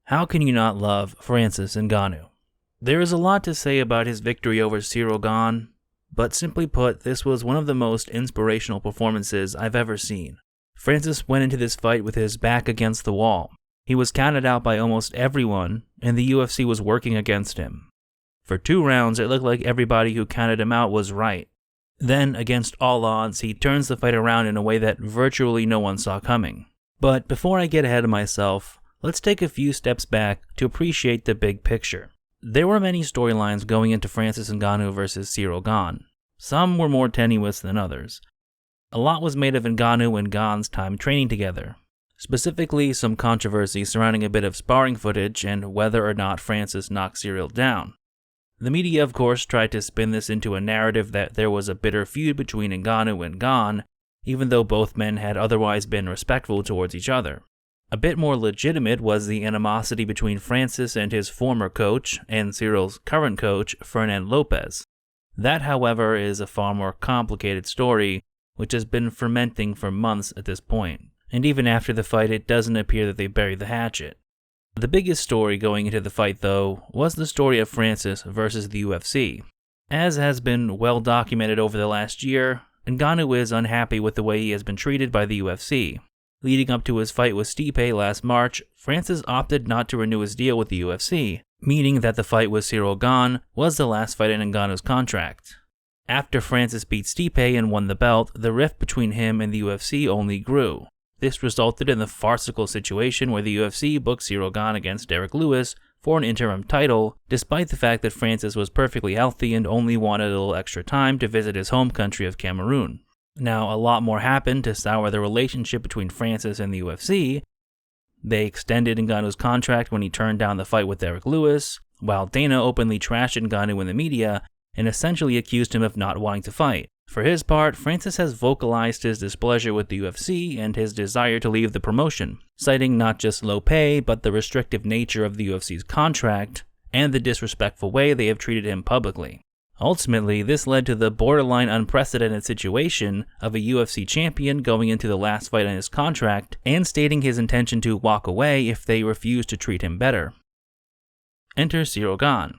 How can you not love Francis Ngannou? There is a lot to say about his victory over Cyril Gane, but simply put, this was one of the most inspirational performances I've ever seen. Francis went into this fight with his back against the wall. He was counted out by almost everyone, and the UFC was working against him. For 2 rounds, it looked like everybody who counted him out was right. Then, against all odds, he turns the fight around in a way that virtually no one saw coming. But before I get ahead of myself, let's take a few steps back to appreciate the big picture. There were many storylines going into Francis Ngannou versus Cyril Gane. Some were more tenuous than others. A lot was made of Ngannou and Gane's time training together. Specifically, some controversy surrounding a bit of sparring footage and whether or not Francis knocked Cyril down. The media, of course, tried to spin this into a narrative that there was a bitter feud between Ngannou and Gane, even though both men had otherwise been respectful towards each other. A bit more legitimate was the animosity between Francis and his former coach, and Cyril's current coach, Fernand Lopez. That, however, is a far more complicated story, which has been fermenting for months at this point. And even after the fight, it doesn't appear that they buried the hatchet. The biggest story going into the fight, though, was the story of Francis versus the UFC. As has been well documented over the last year, Ngannou is unhappy with the way he has been treated by the UFC. Leading up to his fight with Stipe last March, Francis opted not to renew his deal with the UFC, meaning that the fight with Cyril Gane was the last fight in Ngannou's contract. After Francis beat Stipe and won the belt, the rift between him and the UFC only grew. This resulted in the farcical situation where the UFC booked Cyril Gane against Derrick Lewis for an interim title, despite the fact that Francis was perfectly healthy and only wanted a little extra time to visit his home country of Cameroon. Now, a lot more happened to sour the relationship between Francis and the UFC. They extended Ngannou's contract when he turned down the fight with Derrick Lewis, while Dana openly trashed Ngannou in the media and essentially accused him of not wanting to fight. For his part, Francis has vocalized his displeasure with the UFC and his desire to leave the promotion, citing not just low pay, but the restrictive nature of the UFC's contract and the disrespectful way they have treated him publicly. Ultimately, this led to the borderline unprecedented situation of a UFC champion going into the last fight on his contract and stating his intention to walk away if they refuse to treat him better. Enter Cyril Gane.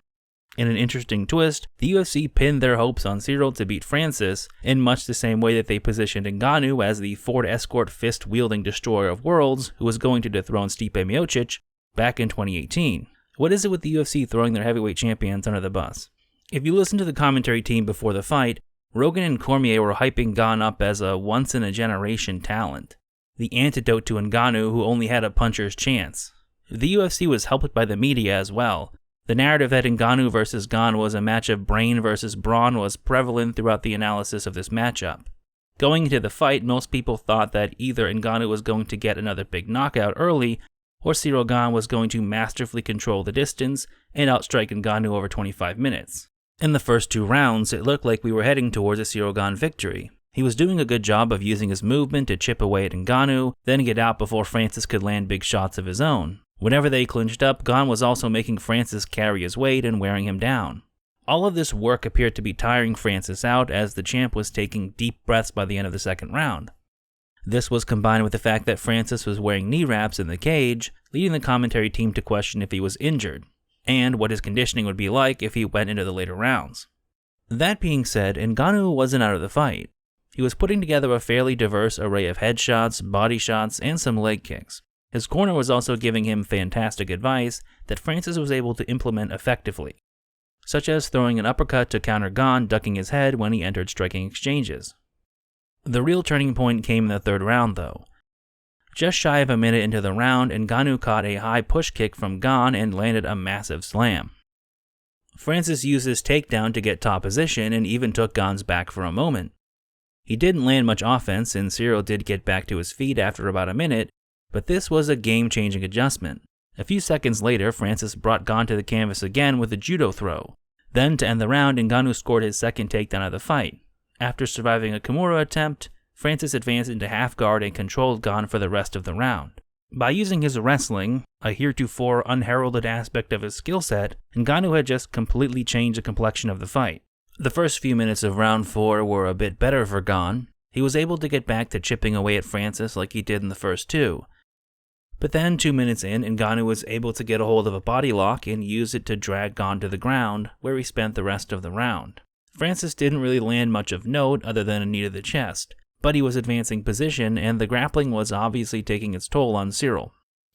In an interesting twist, the UFC pinned their hopes on Cyril to beat Francis in much the same way that they positioned Ngannou as the Ford Escort fist-wielding destroyer of worlds who was going to dethrone Stipe Miocic back in 2018. What is it with the UFC throwing their heavyweight champions under the bus? If you listen to the commentary team before the fight, Rogan and Cormier were hyping Gane up as a once-in-a-generation talent, the antidote to Ngannou who only had a puncher's chance. The UFC was helped by the media as well. The narrative that Ngannou versus Gane was a match of brain versus brawn was prevalent throughout the analysis of this matchup. Going into the fight, most people thought that either Ngannou was going to get another big knockout early, or Cyril Gane was going to masterfully control the distance and outstrike Ngannou over 25 minutes. In the first 2 rounds, it looked like we were heading towards a Cyril Gane victory. He was doing a good job of using his movement to chip away at Ngannou, then get out before Francis could land big shots of his own. Whenever they clinched up, Gane was also making Francis carry his weight and wearing him down. All of this work appeared to be tiring Francis out as the champ was taking deep breaths by the end of the second round. This was combined with the fact that Francis was wearing knee wraps in the cage, leading the commentary team to question if he was injured, and what his conditioning would be like if he went into the later rounds. That being said, Ngannou wasn't out of the fight. He was putting together a fairly diverse array of headshots, body shots, and some leg kicks. His corner was also giving him fantastic advice that Francis was able to implement effectively, such as throwing an uppercut to counter Gane ducking his head when he entered striking exchanges. The real turning point came in the third round, though. Just shy of a minute into the round, Ngannou caught a high push kick from Gane and landed a massive slam. Francis used his takedown to get top position and even took Gane's back for a moment. He didn't land much offense, and Cyril did get back to his feet after about a minute, but this was a game-changing adjustment. A few seconds later, Francis brought Gane to the canvas again with a judo throw. Then, to end the round, Ngannou scored his second takedown of the fight. After surviving a Kimura attempt, Francis advanced into half guard and controlled Gane for the rest of the round. By using his wrestling, a heretofore unheralded aspect of his skill set, Ngannou had just completely changed the complexion of the fight. The first few minutes of round 4 were a bit better for Gane. He was able to get back to chipping away at Francis like he did in the first 2. But then 2 minutes in, Ngannou was able to get a hold of a body lock and use it to drag Gane to the ground, where he spent the rest of the round. Francis didn't really land much of note other than a knee to the chest, but he was advancing position and the grappling was obviously taking its toll on Cyril.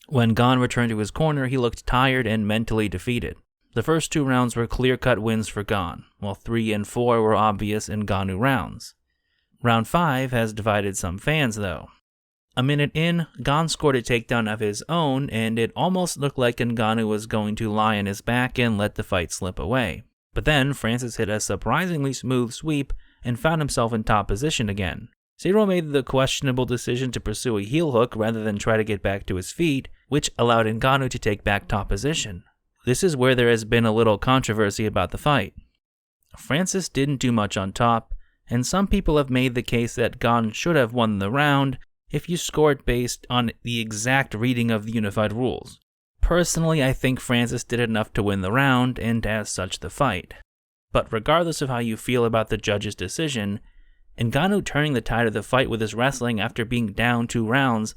When Gane returned to his corner, he looked tired and mentally defeated. The first 2 rounds were clear-cut wins for Gane, while 3 and 4 were obvious Ngannou rounds. Round 5 has divided some fans though. A minute in, Gane scored a takedown of his own, and it almost looked like Ngannou was going to lie on his back and let the fight slip away. But then Francis hit a surprisingly smooth sweep and found himself in top position again. Cyril made the questionable decision to pursue a heel hook rather than try to get back to his feet, which allowed Ngannou to take back top position. This is where there has been a little controversy about the fight. Francis didn't do much on top, and some people have made the case that Gane should have won the round if you score it based on the exact reading of the unified rules. Personally, I think Francis did enough to win the round, and as such the fight. But regardless of how you feel about the judge's decision, Ngannou turning the tide of the fight with his wrestling after being down 2 rounds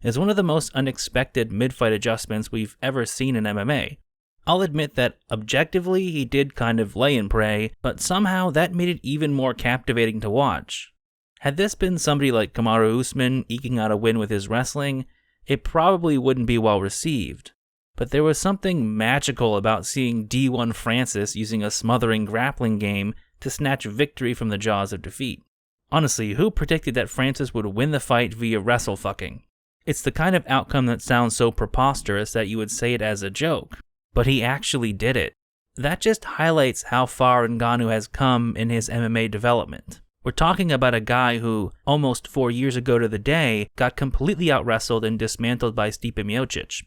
is one of the most unexpected mid-fight adjustments we've ever seen in MMA. I'll admit that objectively he did kind of lay and pray, but somehow that made it even more captivating to watch. Had this been somebody like Kamaru Usman eking out a win with his wrestling, it probably wouldn't be well received. But there was something magical about seeing D1 Francis using a smothering grappling game to snatch victory from the jaws of defeat. Honestly, who predicted that Francis would win the fight via wrestle fucking? It's the kind of outcome that sounds so preposterous that you would say it as a joke. But he actually did it. That just highlights how far Ngannou has come in his MMA development. We're talking about a guy who, almost 4 years ago to the day, got completely out-wrestled and dismantled by Stipe Miocic.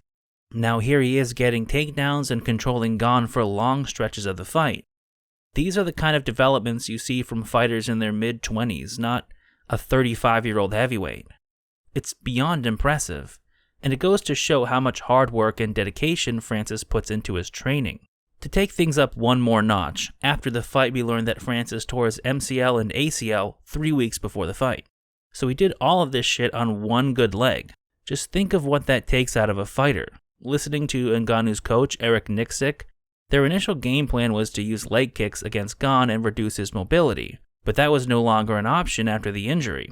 Now here he is getting takedowns and controlling Gane for long stretches of the fight. These are the kind of developments you see from fighters in their mid-20s, not a 35-year-old heavyweight. It's beyond impressive, and it goes to show how much hard work and dedication Francis puts into his training. To take things up one more notch, after the fight we learned that Francis tore his MCL and ACL 3 weeks before the fight. So he did all of this shit on one good leg. Just think of what that takes out of a fighter. Listening to Ngannou's coach, Eric Nixick, their initial game plan was to use leg kicks against Gane and reduce his mobility, but that was no longer an option after the injury.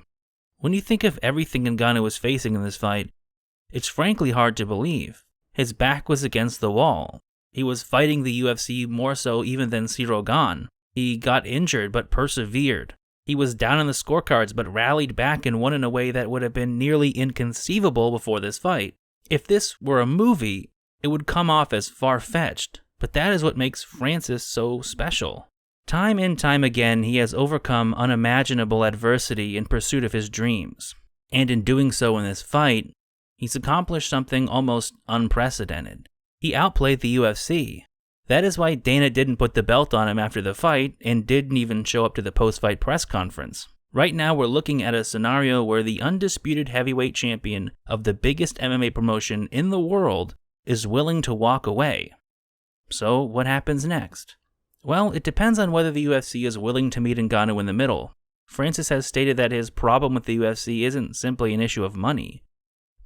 When you think of everything Ngannou was facing in this fight, it's frankly hard to believe. His back was against the wall. He was fighting the UFC more so even than Cyril Gane. He got injured but persevered. He was down on the scorecards but rallied back and won in a way that would have been nearly inconceivable before this fight. If this were a movie, it would come off as far-fetched, but that is what makes Francis so special. Time and time again, he has overcome unimaginable adversity in pursuit of his dreams. And in doing so in this fight, he's accomplished something almost unprecedented. He outplayed the UFC. That is why Dana didn't put the belt on him after the fight and didn't even show up to the post-fight press conference. Right now we're looking at a scenario where the undisputed heavyweight champion of the biggest MMA promotion in the world is willing to walk away. So what happens next? Well, it depends on whether the UFC is willing to meet Ngannou in the middle. Francis has stated that his problem with the UFC isn't simply an issue of money.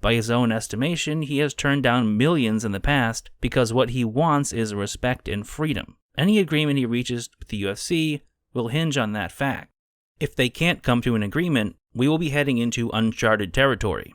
By his own estimation, he has turned down millions in the past because what he wants is respect and freedom. Any agreement he reaches with the UFC will hinge on that fact. If they can't come to an agreement, we will be heading into uncharted territory.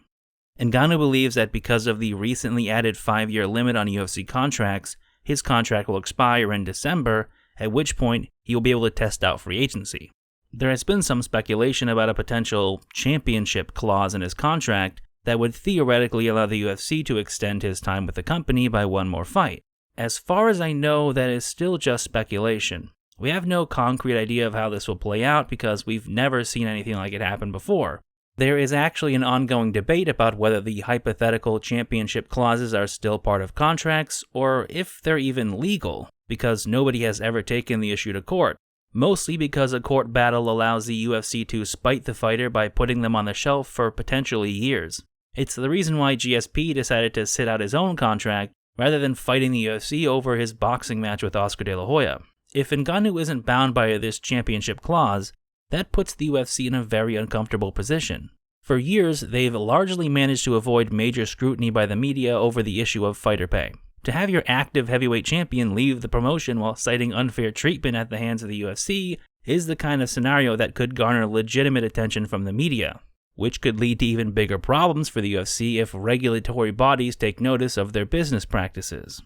Ngannou believes that because of the recently added 5-year limit on UFC contracts, his contract will expire in December, at which point he will be able to test out free agency. There has been some speculation about a potential championship clause in his contract that would theoretically allow the UFC to extend his time with the company by one more fight. As far as I know, that is still just speculation. We have no concrete idea of how this will play out because we've never seen anything like it happen before. There is actually an ongoing debate about whether the hypothetical championship clauses are still part of contracts or if they're even legal, because nobody has ever taken the issue to court. Mostly because a court battle allows the UFC to spite the fighter by putting them on the shelf for potentially years. It's the reason why GSP decided to sit out his own contract rather than fighting the UFC over his boxing match with Oscar De La Hoya. If Ngannou isn't bound by this championship clause, that puts the UFC in a very uncomfortable position. For years, they've largely managed to avoid major scrutiny by the media over the issue of fighter pay. To have your active heavyweight champion leave the promotion while citing unfair treatment at the hands of the UFC is the kind of scenario that could garner legitimate attention from the media, which could lead to even bigger problems for the UFC if regulatory bodies take notice of their business practices.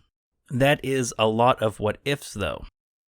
That is a lot of what ifs though.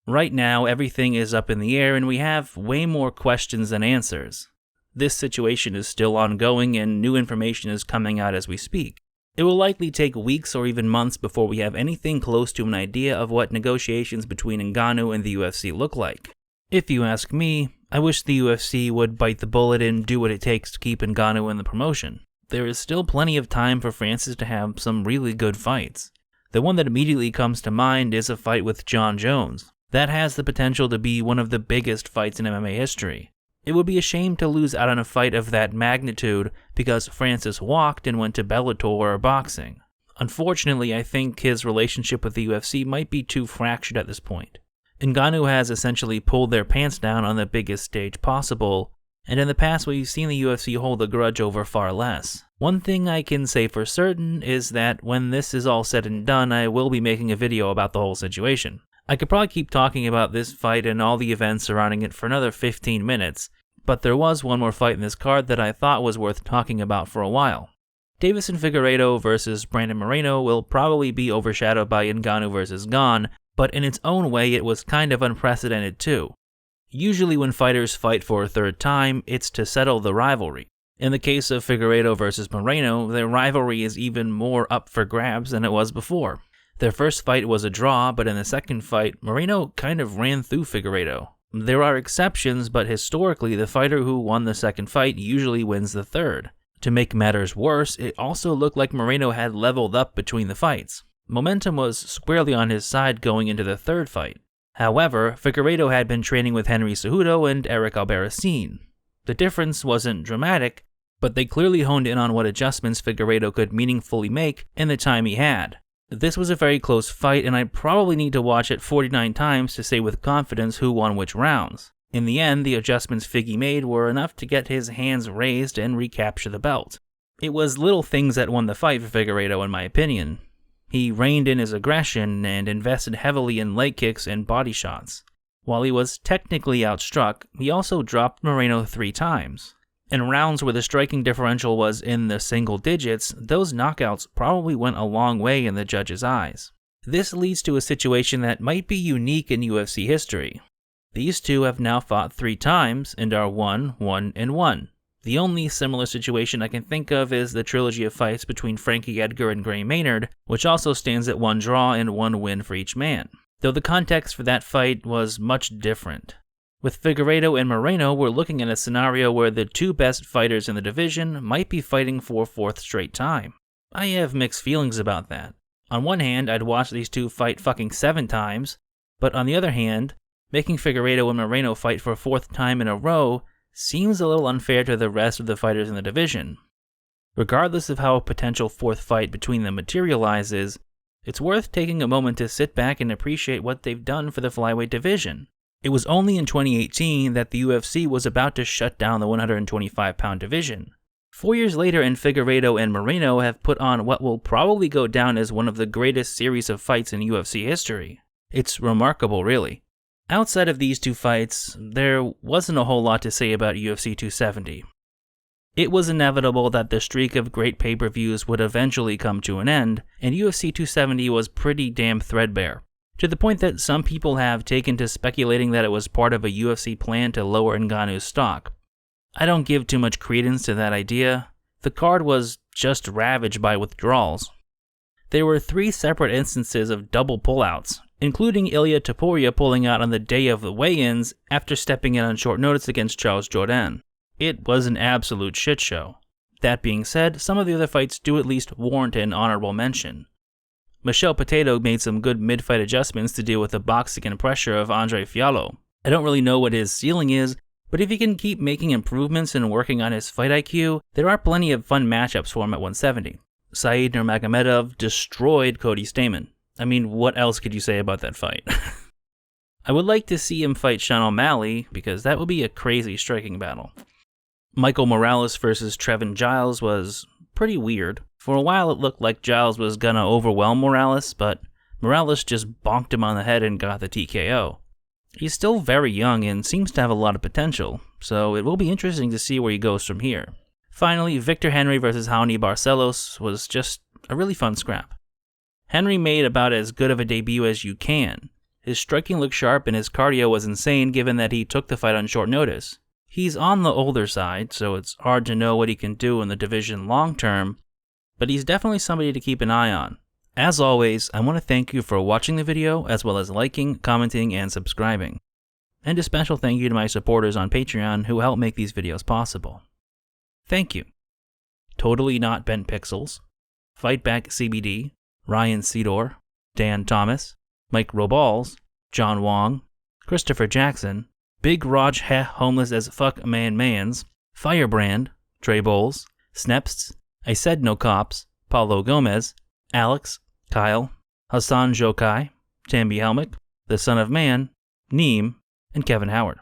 Right now, everything is up in the air and we have way more questions than answers. This situation is still ongoing and new information is coming out as we speak. It will likely take weeks or even months before we have anything close to an idea of what negotiations between Ngannou and the UFC look like. If you ask me, I wish the UFC would bite the bullet and do what it takes to keep Ngannou in the promotion. There is still plenty of time for Francis to have some really good fights. The one that immediately comes to mind is a fight with Jon Jones. That has the potential to be one of the biggest fights in MMA history. It would be a shame to lose out on a fight of that magnitude because Francis walked and went to Bellator or boxing. Unfortunately, I think his relationship with the UFC might be too fractured at this point. Ngannou has essentially pulled their pants down on the biggest stage possible, and in the past we've seen the UFC hold a grudge over far less. One thing I can say for certain is that when this is all said and done, I will be making a video about the whole situation. I could probably keep talking about this fight and all the events surrounding it for another 15 minutes, but there was one more fight in this card that I thought was worth talking about for a while. Deiveson Figueiredo versus Brandon Moreno will probably be overshadowed by Ngannou versus Gane, but in its own way it was kind of unprecedented too. Usually when fighters fight for a third time, it's to settle the rivalry. In the case of Figueiredo versus Moreno, their rivalry is even more up for grabs than it was before. Their first fight was a draw, but in the second fight, Moreno kind of ran through Figueiredo. There are exceptions, but historically, the fighter who won the second fight usually wins the third. To make matters worse, it also looked like Moreno had leveled up between the fights. Momentum was squarely on his side going into the third fight. However, Figueiredo had been training with Henry Cejudo and Eric Albarracin. The difference wasn't dramatic, but they clearly honed in on what adjustments Figueiredo could meaningfully make in the time he had. This was a very close fight, and I probably need to watch it 49 times to say with confidence who won which rounds. In the end, the adjustments Figgy made were enough to get his hands raised and recapture the belt. It was little things that won the fight for Figueiredo in my opinion. He reined in his aggression and invested heavily in leg kicks and body shots. While he was technically outstruck, he also dropped Moreno 3 times. In rounds where the striking differential was in the single digits, those knockouts probably went a long way in the judges' eyes. This leads to a situation that might be unique in UFC history. These two have now fought 3 times and are 1-1-1. The only similar situation I can think of is the trilogy of fights between Frankie Edgar and Gray Maynard, which also stands at 1 draw and 1 win for each man, though the context for that fight was much different. With Figueiredo and Moreno, we're looking at a scenario where the 2 best fighters in the division might be fighting for a 4th straight time. I have mixed feelings about that. On one hand, I'd watch these 2 fight fucking 7 times, but on the other hand, making Figueiredo and Moreno fight for a 4th time in a row seems a little unfair to the rest of the fighters in the division. Regardless of how a potential 4th fight between them materializes, it's worth taking a moment to sit back and appreciate what they've done for the flyweight division. It was only in 2018 that the UFC was about to shut down the 125-pound division. 4 years later, and Figueiredo and Moreno have put on what will probably go down as one of the greatest series of fights in UFC history. It's remarkable, really. Outside of these 2 fights, there wasn't a whole lot to say about UFC 270. It was inevitable that the streak of great pay-per-views would eventually come to an end, and UFC 270 was pretty damn threadbare. To the point that some people have taken to speculating that it was part of a UFC plan to lower Ngannou's stock. I don't give too much credence to that idea. The card was just ravaged by withdrawals. There were 3 separate instances of double pullouts, including Ilia Topuria pulling out on the day of the weigh-ins after stepping in on short notice against Charles Jourdain. It was an absolute shit show. That being said, some of the other fights do at least warrant an honorable mention. Michel Potato made some good mid-fight adjustments to deal with the boxing and pressure of Andre Fiallo. I don't really know what his ceiling is, but if he can keep making improvements and working on his fight IQ, there are plenty of fun matchups for him at 170. Said Nurmagomedov destroyed Cody Stamann. I mean, what else could you say about that fight? I would like to see him fight Sean O'Malley, because that would be a crazy striking battle. Michael Morales versus Trevin Giles was pretty weird. For a while it looked like Giles was gonna overwhelm Morales, but Morales just bonked him on the head and got the TKO. He's still very young and seems to have a lot of potential, so it will be interesting to see where he goes from here. Finally, Victor Henry versus Raoni Barcelos was just a really fun scrap. Henry made about as good of a debut as you can. His striking looked sharp and his cardio was insane given that he took the fight on short notice. He's on the older side, so it's hard to know what he can do in the division long term, but he's definitely somebody to keep an eye on. As always, I want to thank you for watching the video, as well as liking, commenting, and subscribing. And a special thank you to my supporters on Patreon who help make these videos possible. Thank you. Totally Not Bent Pixels, Fightback CBD, Ryan Cedor, Dan Thomas, Mike Roballs, John Wong, Christopher Jackson, Big Raj Heh Homeless as Fuck Man Mans, Firebrand, Trey Bowles, Sneps, I Said No Cops, Paulo Gomez, Alex, Kyle, Hassan Jokai, Tambi Helmick, The Son of Man, Neem, and Kevin Howard.